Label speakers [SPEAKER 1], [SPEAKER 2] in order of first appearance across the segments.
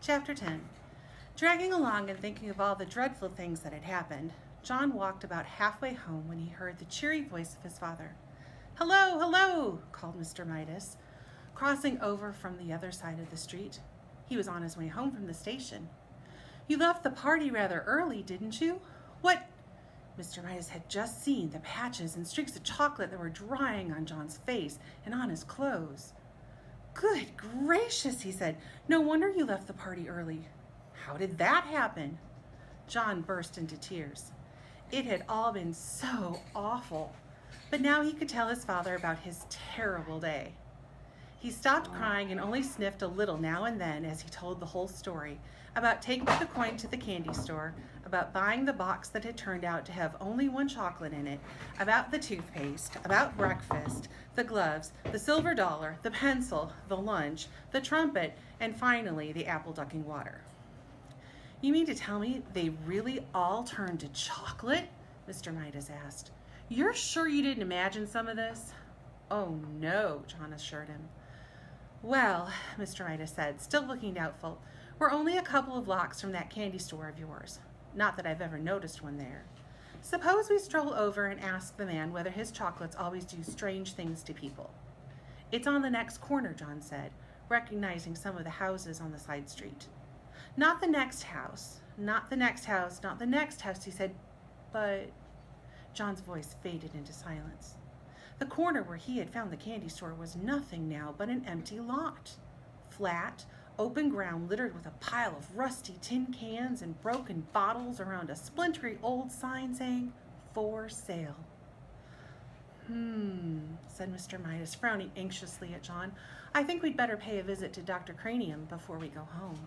[SPEAKER 1] Chapter 10. Dragging along and thinking of all the dreadful things that had happened, John walked about halfway home when he heard the cheery voice of his father. "Hello, hello," called Mr. Midas, crossing over from the other side of the street. He was on his way home from the station. "You left the party rather early, didn't you? What?" Mr. Midas had just seen the patches and streaks of chocolate that were drying on John's face and on his clothes. "Good gracious," he said. "No wonder you left the party early. How did that happen?" John burst into tears. It had all been so awful, but now he could tell his father about his terrible day. He stopped crying and only sniffed a little now and then as he told the whole story, about taking the coin to the candy store, about buying the box that had turned out to have only one chocolate in it, about the toothpaste, about breakfast, the gloves, the silver dollar, the pencil, the lunch, the trumpet, and finally the apple ducking water. "You mean to tell me they really all turned to chocolate?" Mr. Midas asked. "You're sure you didn't imagine some of this?" "Oh, no," John assured him. "Well," Mr. Midas said, still looking doubtful, "we're only a couple of blocks from that candy store of yours. Not that I've ever noticed one there. Suppose we stroll over and ask the man whether his chocolates always do strange things to people." "It's on the next corner," John said, recognizing some of the houses on the side street. "Not the next house, not the next house, not the next house," he said, "but—" John's voice faded into silence. The corner where he had found the candy store was nothing now but an empty lot. Flat, open ground littered with a pile of rusty tin cans and broken bottles around a splintery old sign saying, "For sale." Said Mr. Midas, frowning anxiously at John. "I think we'd better pay a visit to Dr. Cranium before we go home."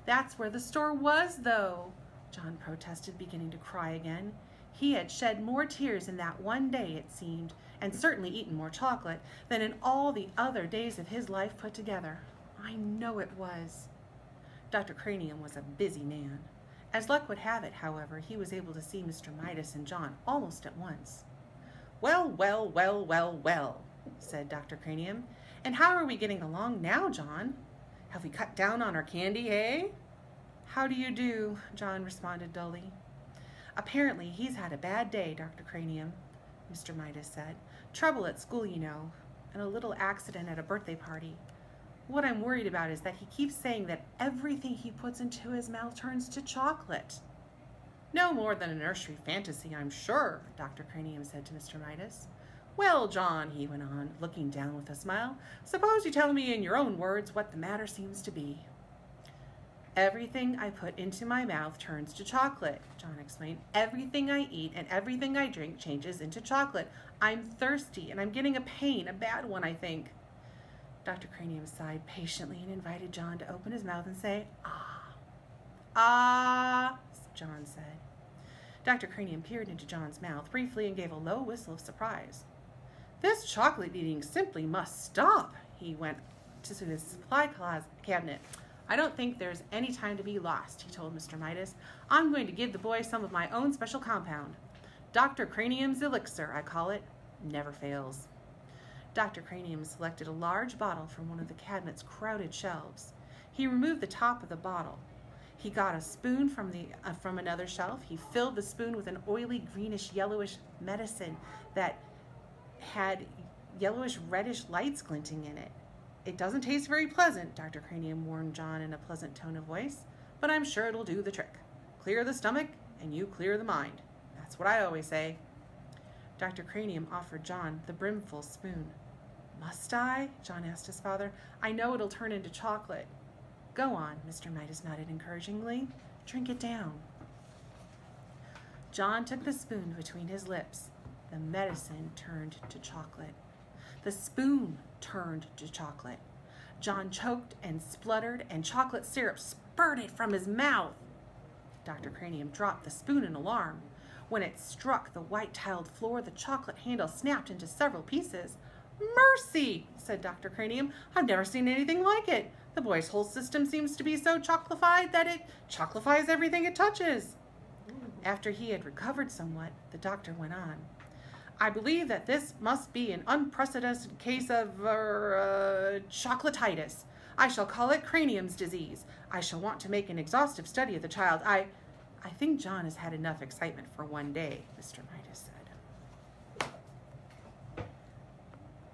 [SPEAKER 1] "That's where the store was, though," John protested, beginning to cry again. He had shed more tears in that one day, it seemed, and certainly eaten more chocolate, than in all the other days of his life put together. "I know it was." Dr. Cranium was a busy man. As luck would have it, however, he was able to see Mr. Midas and John almost at once. "Well, well, well, well, well," said Dr. Cranium. "And how are we getting along now, John? Have we cut down on our candy, eh?" "How do you do?" John responded dully. "Apparently he's had a bad day, Dr. Cranium," Mr. Midas said. "Trouble at school, you know, and a little accident at a birthday party. What I'm worried about is that he keeps saying that everything he puts into his mouth turns to chocolate." "No more than a nursery fantasy, I'm sure," Dr. Cranium said to Mr. Midas. "Well, John," he went on, looking down with a smile, "suppose you tell me in your own words what the matter seems to be." "Everything I put into my mouth turns to chocolate," John explained. "Everything I eat and everything I drink changes into chocolate. I'm thirsty and I'm getting a pain, a bad one, I think." Dr. Cranium sighed patiently and invited John to open his mouth and say, "Ah." "Ah," John said. Dr. Cranium peered into John's mouth briefly and gave a low whistle of surprise. "This chocolate eating simply must stop," he went to his supply cabinet. "I don't think there's any time to be lost," he told Mr. Midas. "I'm going to give the boy some of my own special compound. Dr. Cranium's elixir, I call it. Never fails." Dr. Cranium selected a large bottle from one of the cabinet's crowded shelves. He removed the top of the bottle. He got a spoon from another shelf. He filled the spoon with an oily, greenish, yellowish medicine that had yellowish, reddish lights glinting in it. "It doesn't taste very pleasant," Dr. Cranium warned John in a pleasant tone of voice, "but I'm sure it'll do the trick. Clear the stomach and you clear the mind. That's what I always say." Dr. Cranium offered John the brimful spoon. "Must I?" John asked his father. "I know it'll turn into chocolate." "Go on," Mr. Midas nodded encouragingly. "Drink it down." John took the spoon between his lips. The medicine turned to chocolate. The spoon turned to chocolate. John choked and spluttered, and chocolate syrup spurted from his mouth. Dr. Cranium dropped the spoon in alarm. When it struck the white-tiled floor, the chocolate handle snapped into several pieces. "Mercy," said Dr. Cranium. "I've never seen anything like it. The boy's whole system seems to be so chocolified that it chocolifies everything it touches." After he had recovered somewhat, the doctor went on. I believe that this must be an unprecedented case of chocolatitis. I shall call it Cranium's disease. I shall want to make an exhaustive study of the child. I think John has had enough excitement for one day, Mr. Midas